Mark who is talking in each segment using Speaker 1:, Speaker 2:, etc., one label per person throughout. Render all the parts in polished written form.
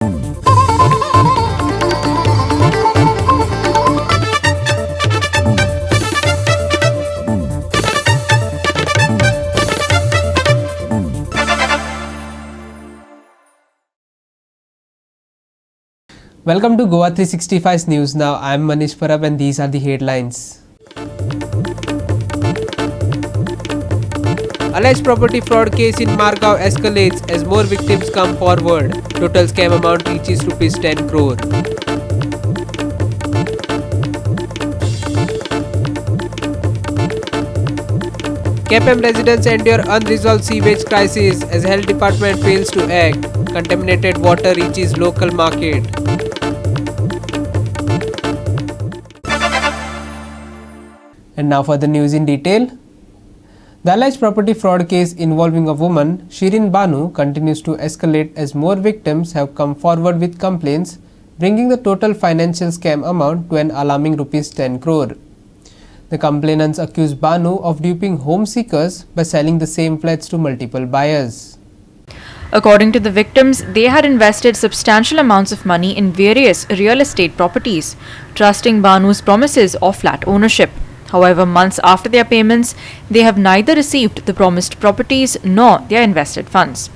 Speaker 1: Welcome to Goa 365's news. Now I am Manish Parab and these are the headlines. Alleged property fraud case in Margao escalates as more victims come forward. Total scam amount reaches rupees 10 crore. KPM residents endure unresolved sewage crisis as health department fails to act. Contaminated water reaches local market. And now for the news in detail. The alleged property fraud case involving a woman, Shirin Banu, continues to escalate as more victims have come forward with complaints, bringing the total financial scam amount to an alarming rupees 10 crore. The complainants accuse Banu of duping home seekers by selling the same flats to multiple buyers.
Speaker 2: According to the victims, they had invested substantial amounts of money in various real estate properties, trusting Banu's promises of flat ownership. However, months after their payments, they have neither received the promised properties nor their invested funds.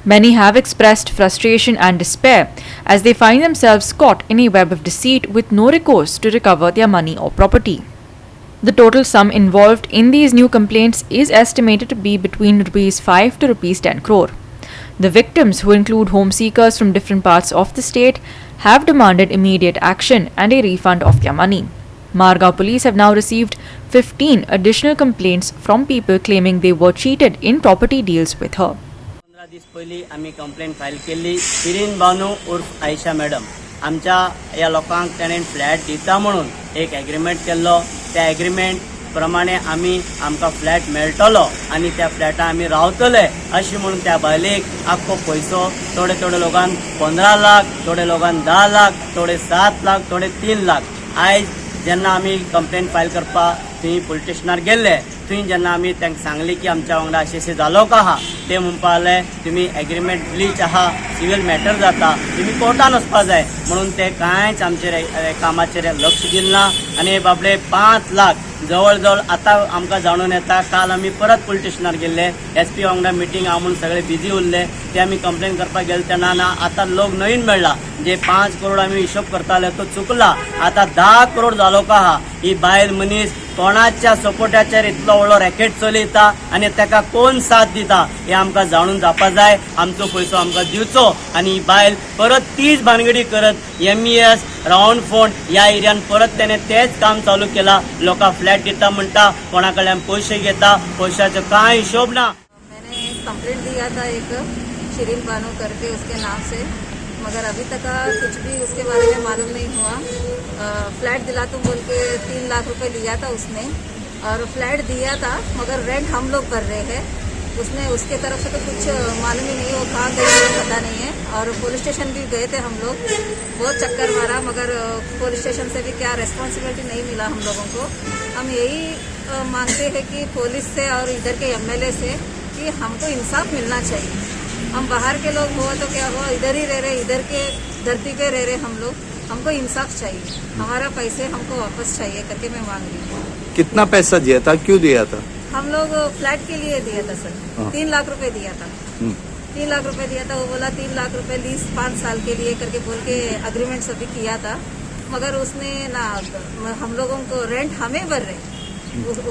Speaker 2: Many have expressed frustration and despair as they find themselves caught in a web of deceit with no recourse to recover their money or property. The total sum involved in these new complaints is estimated to be between rupees 5 to rupees 10 crore. The victims, who include home seekers from different parts of the state, have demanded immediate action and a refund of their money. Margao police have now received 15 additional complaints from people claiming they were cheated in property deals with her.
Speaker 3: 15 दिवस पयली आम्ही complaint file केली. शिरीन बानू उर्फ Ayesha madam आमच्या या लोकांक तेणेन flat दिता म्हणून एक एग्रीमेंट केल्लो. त्या एग्रीमेंट प्रमाणे आमकां फ्लॅट मेळटलो आनी त्या फ्लॅटान आमी रावतले अशी म्हणून त्या बायलेक आख्खो पैसो थोडे लोकांक 15 लाख, थोडे लोकांक 10 लाख, थोडे 7 लाख, थोडे 3 लाख. आयज जेन्ना आमी कंप्लेंट फायल करपाक थंय पुलीस स्टेशनार गेल्ले, थंय जेन्ना आमी तांकां सांगलें की आमच्या वांगडा अशें जालो का आहा, ते म्हणपा लागले तुमी एग्रीमेंट ब्लीच आहा, सिवील मॅटर जाता, तुमी कोर्टान वचपा जाय म्हणून ते कांयच आमचेर कामाचेर लक्ष दिलना. आनी बाबडे 5 लाख जवळ जवळ आतां आमकां जाणून येता. काल आमी परत पुलीस स्टेशनार गेल्ले, SP वांगडा मिटींग आहा म्हणून सगळे बिजी उरले. ते आमी कंप्लेन करपाक गेले तेन्ना ना आतां लोक नवीन मेळ्ळा. जे 5 करोड आमी हिशोब करताले तो चुकला, आतां 10 करोड जालो का आहा. ही बायल मनीस कोणाच्या सपोर्टाचेर इतलो व्हडलो रॅकेट चलयता आनी ताका कोण साथ दिता हे आमकां जाणून जावपा जाय. आमचो पयसो आमकां दिवचो आनी ही बायल परत तीच भानगडी करत MES रावंड फोंड ह्या एरियान परत तेणे तेच काम चालू केला. लोकां फ्लॅट दिता म्हणटा, कोणा कडल्यान पयशे घेता, पयशाचो कांय हिशोब ना.
Speaker 4: मैंने कंप्लेंट दिया था एक शिरीन बानो करके उसके नाम से, मगर अभी तक कुछ भी उसके बारे में मालूम नहीं हुआ. फ्लैट दिला तुम बोल के 3 लाख रुपए लिया था उसने और फ्लैट दिया था मगर रेंट हम लोग भर रहे हैं. उसने उसके तरफ से तो कुछ मालूम ही नहीं, वो कहाँ गई पता नहीं है. और पुलिस स्टेशन भी गए थे हम लोग, बहुत चक्कर मारा मगर पुलिस स्टेशन से भी क्या रिस्पॉन्सिबिलिटी नहीं मिला हम लोगों को. हम यही मांगते हैं कि पुलिस से और इधर के MLA से कि हमको इंसाफ मिलना चाहिए. हम बाहर के लोग हो तो क्या हुआ, इधर ही रह रहे, इधर के धरती पे रह रहे हम लोग. हमको इंसाफ चाहिए, हमारा पैसे हमको वापस चाहिए करके मैं मांग रही हूँ.
Speaker 5: कितना पैसा दिया था, क्यों दिया था?
Speaker 4: हम लोग फ्लैट के लिए दिया था सर. 3 लाख रुपए दिया था. 3 लाख रुपए दिया था. वो बोला 3 लाख रुपए लीज 5 साल के लिए करके बोल के अग्रीमेंट सभी किया था. मगर उसने ना हम लोगों को रेंट हमें भर रहे,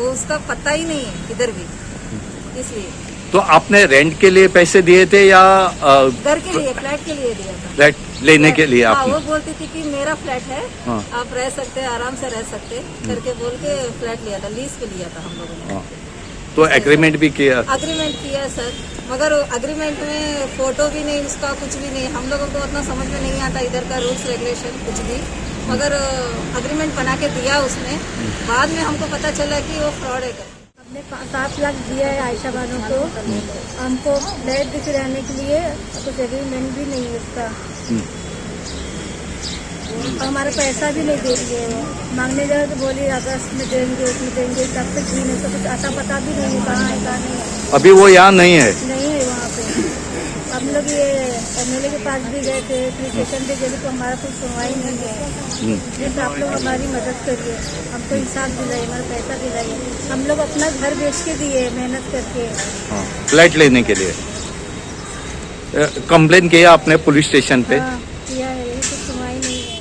Speaker 4: उसका पता ही नहीं है इधर भी. इसलिए
Speaker 5: तो आपने रेंट के लिए पैसे दिए थे या
Speaker 4: घर के लिए, फ्लैट के लिए दिया था.
Speaker 5: फ्लैट लेने के लिए आपने?
Speaker 4: वो बोलती थी कि मेरा फ्लैट है, आप रह सकते हैं, आराम से रह सकते करके बोल के फ्लैट लिया था, लीज पे लिया था हम लोगों ने.
Speaker 5: तो एग्रीमेंट भी किया?
Speaker 4: अग्रीमेंट किया सर, मगर अग्रीमेंट में फोटो भी नहीं, उसका कुछ भी नहीं. हम लोगों को उतना समझ में नहीं आता इधर का रूल्स रेगुलेशन कुछ भी. मगर अग्रीमेंट बना के दिया उसने, बाद में हमको पता चला कि वो फ्रॉड है.
Speaker 6: हमने 7 लाख दिया है आयशा बानो को. हमको फ्लैट दिख रहने के लिए कुछ एग्रीमेंट भी नहीं है उसका. हमारा पैसा भी नहीं दे रही है. वो मांगने जाए तो बोली अगस्त में देंगे, उसमें देंगे, तब तक भी नहीं. तो कुछ आता पता भी नहीं है कहाँ है कहाँ नहीं है.
Speaker 5: अभी वो यहाँ नहीं है?
Speaker 6: नहीं है वहाँ पे. हम लोग लोग ये एमएलए के पास भी गए थे, पुलिस स्टेशन पे गए तो हमारा कुछ सुनवाई नहीं है। प्लीज आप लोग हमारी मदद करिए, हमको इंसाफ दिलाइए, हमारा पैसा दिलाइए। हम लोग अपना घर बेच के दिए मेहनत करके।
Speaker 5: हाँ, फ्लैट लेने के लिए कंप्लेन किया आपने पुलिस स्टेशन पे?
Speaker 6: हाँ, किया है, यही कुछ सुनवाई नहीं है।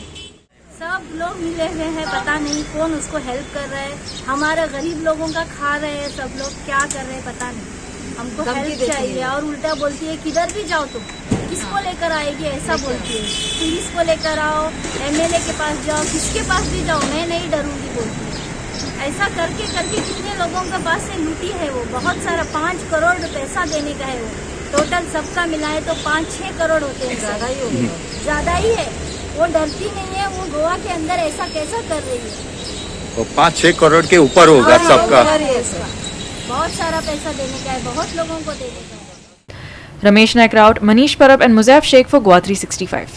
Speaker 6: सब लोग मिले हुए हैं, पता नहीं कौन उसको हेल्प कर रहा है। हमारे गरीब लोगों का खा रहे हैं, सब लोग क्या कर रहे हैं पता नहीं। हमको हेल्प चाहिए और उल्टा बोलती है किधर भी जाओ तुम, किसको लेकर आएगी ऐसा बोलती है। पुलिस को लेकर आओ, एमएलए के पास जाओ, किसके पास भी जाओ, मैं नहीं डरूंगी बोलती है। ऐसा करके करके कितने लोगों के पास से लूटी है वो, बहुत सारा 5 करोड़ पैसा देने का है वो। टोटल सबका मिलाए तो 5-6 करोड़ होते हैं, ज्यादा ही है। वो डरती नहीं है, वो गोवा के अंदर ऐसा कैसा कर रही है।
Speaker 5: वो 5-6 करोड़ के ऊपर होगा सबका।
Speaker 6: बहुत सारा पैसा देने का है, बहुत लोगों को देने का है।
Speaker 2: Ramesh Naik Raut, Manish Parab and Muzaff Sheikh for Goa 365.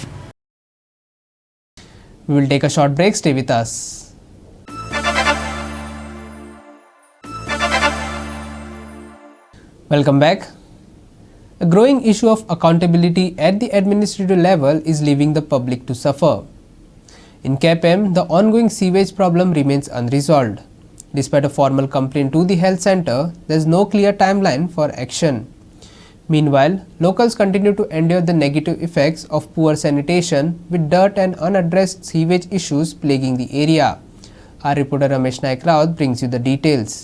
Speaker 1: We will take a short break. Stay with us. Welcome back. A growing issue of accountability at the administrative level is leaving the public to suffer. In KPM, the ongoing sewage problem remains unresolved. Despite a formal complaint to the health center, there is no clear timeline for action. Meanwhile, locals continue to endure the negative effects of poor sanitation with dirt and unaddressed sewage issues plaguing the area. Our reporter Ramesh Naik Raut brings you the details.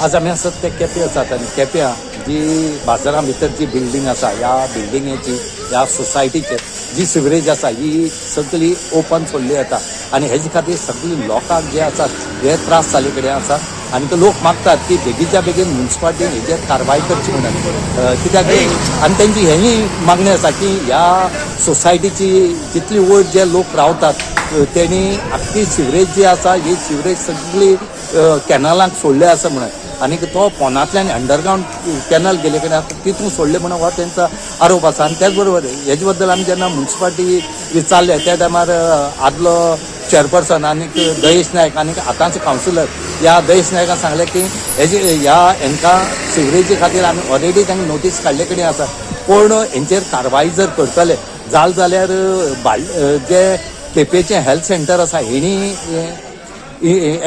Speaker 5: आज आमी आसात ते केप्यां आसात आनी केप्यां जी बाजारा भितर जी बिल्डींग आसा ह्या बिल्डिंगेची ह्या सोसायटीचे जी सिवरेज आसा ही सगळी ओपन सोडली वता आनी हेजे खातीर सगळी लोकांक जे आसात हे त्रास जाले कडेन आसा आनी ते लोक मागतात की बेगीच्या बेगीन म्युन्सिपाल्टीन हेजेर कारवाय करची म्हणून कित्याक आनी तेंची हेय मागणी आसा की ह्या सोसायटीची जितली वयर जे लोक रावतात तेणी आख्खी सिवरेज जी आसा ही सिवरेज सगळी कॅनलांक सोडले आसा म्हणून आनी तो पोनांतल्यान अंडरग्रावंड कॅनल गेले कडेन तितून सोडले म्हणून हो तेंचो आरोप आसा आनी त्याच बरोबर हेजे बद्दल आमी जेन्ना म्युन्सिपाल्टी विचारले त्या टायमार आदलो चेअरपर्सन आनी दयेश नायक आनी आतांचे कावन्सिलर ह्या दयेश नायकान सांगले की हेजे ह्या हेंकां सिवरेजी खातीर आमी ऑलरेडी तांकां नोटीस काडले कडेन आसा पूण हेंचेर कारवाय जर करतले जाल्यार जे केपेचें हेल्थ सेंटर आसा हेणी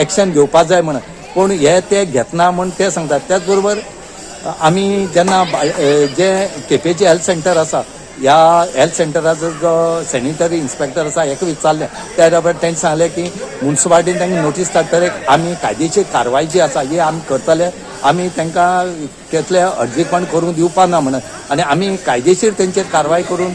Speaker 5: एक्शन घेवपाक जाय म्हणून पूण हे ते घेतना म्हूण ते सांगतात त्याच बरोबर आमी जेन्ना जे केपेचें हेल्थ सेंटर आसा ह्या हेल्थ सेंटराचो जो सॅनिटरी इन्स्पेक्टर आसा हेका विचारलें त्या बरोबर तेणें सांगलें की म्युन्सिपाल्टीन तांकां नोटीस धाडटले आमी कायदेशीर कारवाय जी आसा ही आमी करतले आमी तांकां तितले अर्जीपण करून दिवपा ना म्हणून आनी आमी कायदेशीर तेंचेर कारवाय करून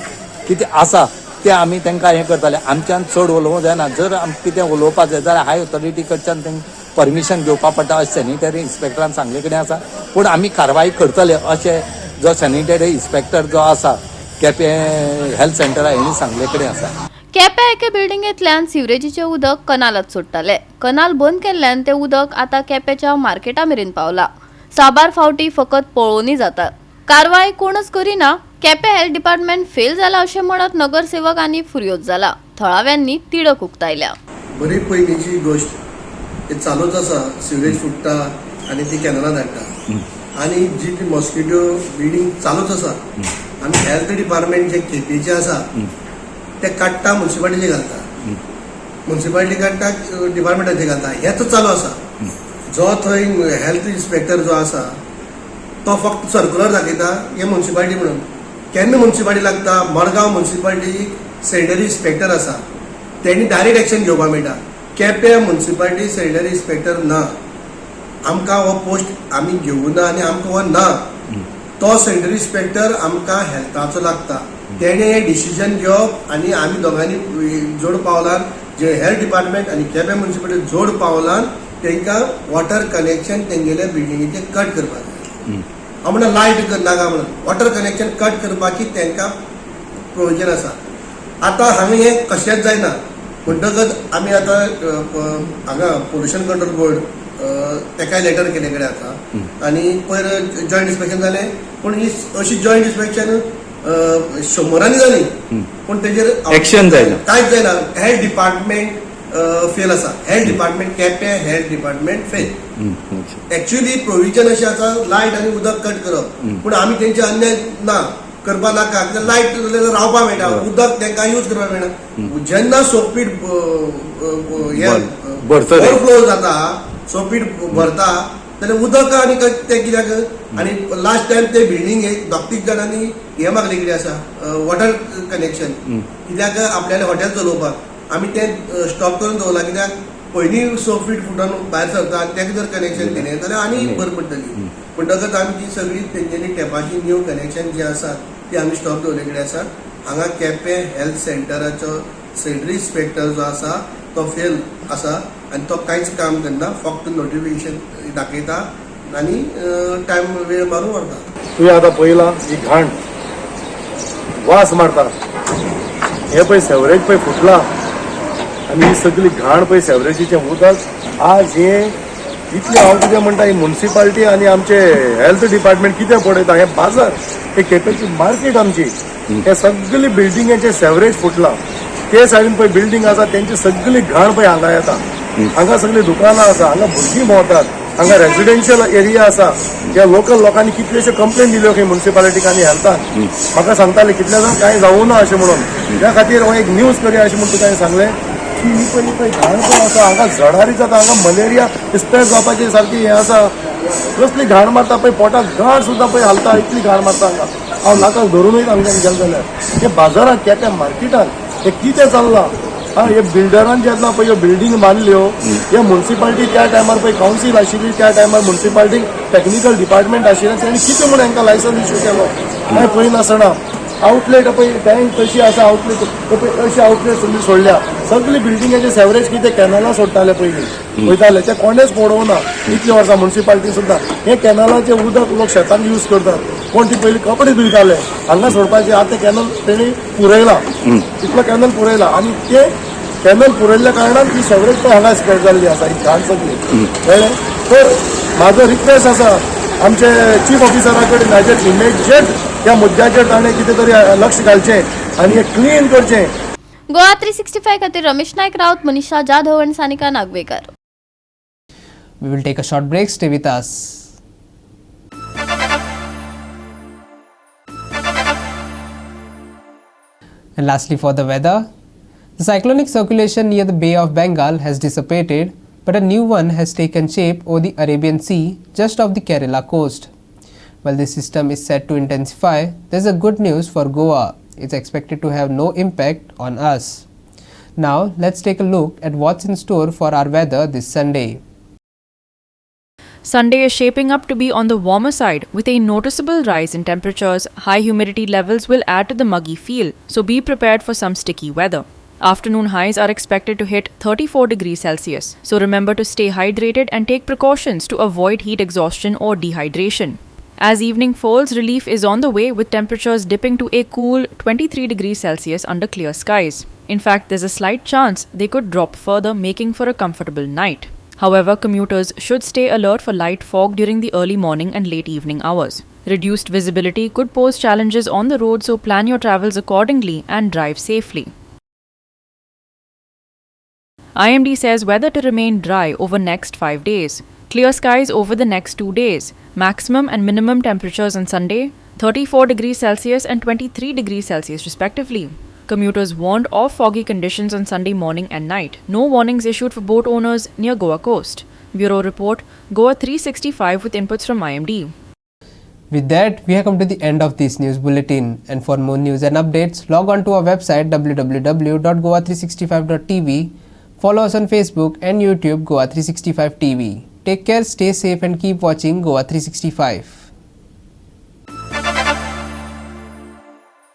Speaker 5: कितें आसा ते आमी तांकां हें करतले आमच्यान चड उलोवंक जायना जर आमकां कितें उलोवपाक जाय जाल्यार हाय ऑथॉरिटी कडच्यान तांकां परमिशन घेवपा पडटा अशें सॅनिटरी इन्स्पेक्टरान सांगले कडेन आसा पूण आमी कारवाय करतले अशें जो सॅनिटरी इन्स्पेक्टर जो आसा केपे हेल्थ सेंटरा हेणी सांगले कडेन आसा.
Speaker 7: केप्यां एके बिल्डिंगेंतल्यान सिवरेजीचें उदक कनालात सोडटाले. कनाल बंद केल्ल्यान तें उदक आतां केप्याच्या मार्केटा मेरेन पावला. साबार फावटी फकत पळोवनी जाता. कारवाय कोणच करिना. केप्यां हेल्थ डिपार्टमेंट फेल जाला अशें म्हणत नगरसेवक आनी फुर्योज जाला. थळाव्यांनी तिडक उक्तायल्या.
Speaker 8: बरी पयलींची गोश्ट हे चालूच आसा सिवरेज फुट्टा आनी ती कॅनलां धाडटा आनी जी ती मॉस्किटो ब्रिडींग चालूच आसा आनी हेल्थ डिपार्टमेंट जे केपेचे आसा ते काडटा म्युन्सिपाल्टीचे घालता म्युन्सिपाल्टी काडटा डिपार्टमेंटाचे घालता हेच चालू आसा. जो थंय हेल्थ इन्स्पेक्टर जो आसा तो फक्त सर्क्युलर दाखयता हे म्युन्सिपाल्टी म्हणून केन्ना म्युन्सिपाल्टी लागता मडगांव म्युन्सिपाल्टी सॅनिटरी इन्स्पेक्टर आसा तेणी डायरेक्ट एक्शन घेवपाक मेळटा. केप्यां म्युन्सिपाल्टी सॅनिटरी इन्स्पेक्टर ना आमकां हो पोस्ट आमी घेवूं ना आनी आमकां हो ना तो सॅनिटरी इन्स्पेक्टर आमकां हेल्थाचो लागता तेणे हे डिसिजन घेवप आनी आमी दोगांनी जोड पावलान जे हेल्थ डिपार्टमेंट आनी केप्यां म्युन्सिपाल्टी जोड पावलान तांकां वॉटर कनेक्शन तेंगेल्या बिल्डिंगेचे कट करपाक जाय. हांव म्हणटा लायट नाका म्हणून वॉटर कनेक्शन कट करपाची तांकां प्रोविजन आसा. आतां हांगा हें कशेंच जायना म्हणटकच आमी आतां हांगा पोल्युशन कंट्रोल बोर्ड तेकाय लेटर केले कडेन आसा आनी पयर जॉयंट इन्स्पेक्शन जालें पूण ही अशी जॉयंट इन्स्पेक्शन 100 जाली पूण तेजेर
Speaker 5: एक्शन जायना
Speaker 8: कांयच जायना. हेल्थ डिपार्टमेंट फेल आसा. हेल्थ डिपार्टमेंट केप्यां health department fail. Actually provision अशें आसा लायट आनी उदक कट करप पूण आमी तेंचे अन्याय ना करपा नाका कित्याक लायट रावपा मेळटा उदक तांकां यूज करपाक मेळना जेन्ना सोकपीट ओवरफ्लो जाता सोकपीट भरता जाल्यार उदक आनी ते कित्याक आनी लास्ट टायम ते बिल्डिंगेक दोग-तीग जाणांनी हे मागले कितें आसा वॉटर कनेक्शन कित्याक आपल्याले हॉटेल चलोवपाक आमी ते स्टॉप करून दवरला कित्याक पयलीं 6 फीट फुटान भायर सरता आनी ताका जर कनेक्शन दिलें जाल्यार आनी बरी पडटली म्हणटकच आमी ती सगळी तेंच्यांनी टॅपाची न्यू कनेक्शन जी आसात ती आमी स्टॉप दवरले कडेन आसा हांगा केपें हेल्थ सेंटराचो सेंट्रल इन्स्पेक्टर जो आसा तो फेल आसा आनी तो कांयच काम करना फक्त नोटिफिकेशन दाखयता आनी टायम वेळ मारून व्हरता
Speaker 9: तुवें आतां पळयलां ही घाण वास मारता हे पळय सेवरेज पळय फुटला आनी ही सगळी घाण पळय सेवरेजीचें उदक आज हे इतलें हांव कितें म्हणटा ही म्युनिसिपालिटी आनी आमचे हेल्थ डिपार्टमेंट कितें पळयता हे बाजार हे केपेंची मार्केट आमची हे सगळी बिल्डिंगेचे सेवरेज फुटला ते सायडीन पळय बिल्डिंग आसा तेंची सगळी घाण पळय हांगा येता हांगा सगळीं दुकानां आसा हांगा भुरगीं भोंवतात हांगा रेजिडेन्शियल एरिया आसा ह्या लोकल लोकांनी कितलेशे कंप्लेन दिल्यो खंय म्युनिसिपालिटीक आनी हेल्थाक म्हाका सांगताले कितले जाण कांय जावूं ना अशें म्हणून त्या खातीर हांव एक न्यूज करया अशें म्हणून तुका सांगलें की ही पळय घाण पळय आसा हांगा झडारी जाता हांगा मलेरिया स्प्रेड जावपाची सारकी हें आसा कसली घाण मारता पळय पोटाक घाण सुद्दां पळय हालता इतली घाण मारता हांगा हांव नाकाक धरूनय हांगा गेलो जाल्यार हे बाजारांत केप्या मार्केटान हे कितें चल्लां हे बिल्डरान जे आसा पळय ह्यो बिल्डींग बांदल्यो हे म्युनिसिपालिटी त्या टायमार पळय कावन्सील आशिल्ली त्या टायमार म्युनिसिपालिटीक टेक्निकल डिपार्टमेंट आशिल्लें तेणी कितें म्हणून हांकां लायसन्स इश्यू केलो कांय पळयनासतना आउटलेट पळय टँक कशी आसा आउटलेट पळय अशी आउटलेट सगळी सोडल्या सगळी बिल्डिंगेचे सेवरेज कितें कॅनलां सोडटाले पयलीं वयताले ते कोणेच पडोवना इतलीं वर्सां म्युनिसिपालिटी सुद्दां हे कॅनलाचें उदक लोक शेतांत यूज करतात कोण ती पयलीं कपडे धुयताले हांगा सोडपाचे आतां ते कॅनल तेणी पुरयला इतलो कॅनल पुरयला आनी ते कॅनल पुरयल्ल्या कारणान ती सेवरेज पळय हांगा स्प्रेड जाल्ली आसा ही घाण सगळी कळ्ळें तर म्हाजो रिक्वेस्ट आसा आमचे चीफ ऑफिसरा कडेन हाजेर इमिजिएट ह्या मुद्द्याचेर ताणें कितें तरी लक्ष घालचें आनी हें क्लीन करचें.
Speaker 7: गोवा 365 खातीर रमेश नायक रावत, मनीषा जाधव आनी Sanika Nagwekar.
Speaker 1: We will take a short break. Stay with us. And lastly, for the weather, the cyclonic circulation near the Bay of Bengal has dissipated, but a new one has taken shape over the Arabian Sea just off the Kerala coast. While this system is set to intensify, there is a good news for Goa. It's expected to have no impact on us. Now, let's take a look at what's in store for our weather this Sunday.
Speaker 2: Sunday is shaping up to be on the warmer side with a noticeable rise in temperatures. High humidity levels will add to the muggy feel, so be prepared for some sticky weather. Afternoon highs are expected to hit 34 degrees Celsius, so remember to stay hydrated and take precautions to avoid heat exhaustion or dehydration. As evening falls, relief is on the way with temperatures dipping to a cool 23 degrees Celsius under clear skies. In fact, there's a slight chance they could drop further, making for a comfortable night. However, commuters should stay alert for light fog during the early morning and late evening hours. Reduced visibility could pose challenges on the road, so plan your travels accordingly and drive safely. IMD says weather to remain dry over next 5 days. Clear skies over the next 2 days. Maximum and minimum temperatures on Sunday 34 degrees Celsius and 23 degrees Celsius respectively. Commuters warned of foggy conditions on Sunday morning and night. No warnings issued for boat owners near Goa coast. Bureau report, Goa 365 with inputs from IMD.
Speaker 1: With that, we have come to the end of this news bulletin. And for more news and updates, log on to our website www.goa365.tv. Follow us on Facebook and YouTube Goa 365 TV. Take care, stay safe and keep watching Goa 365.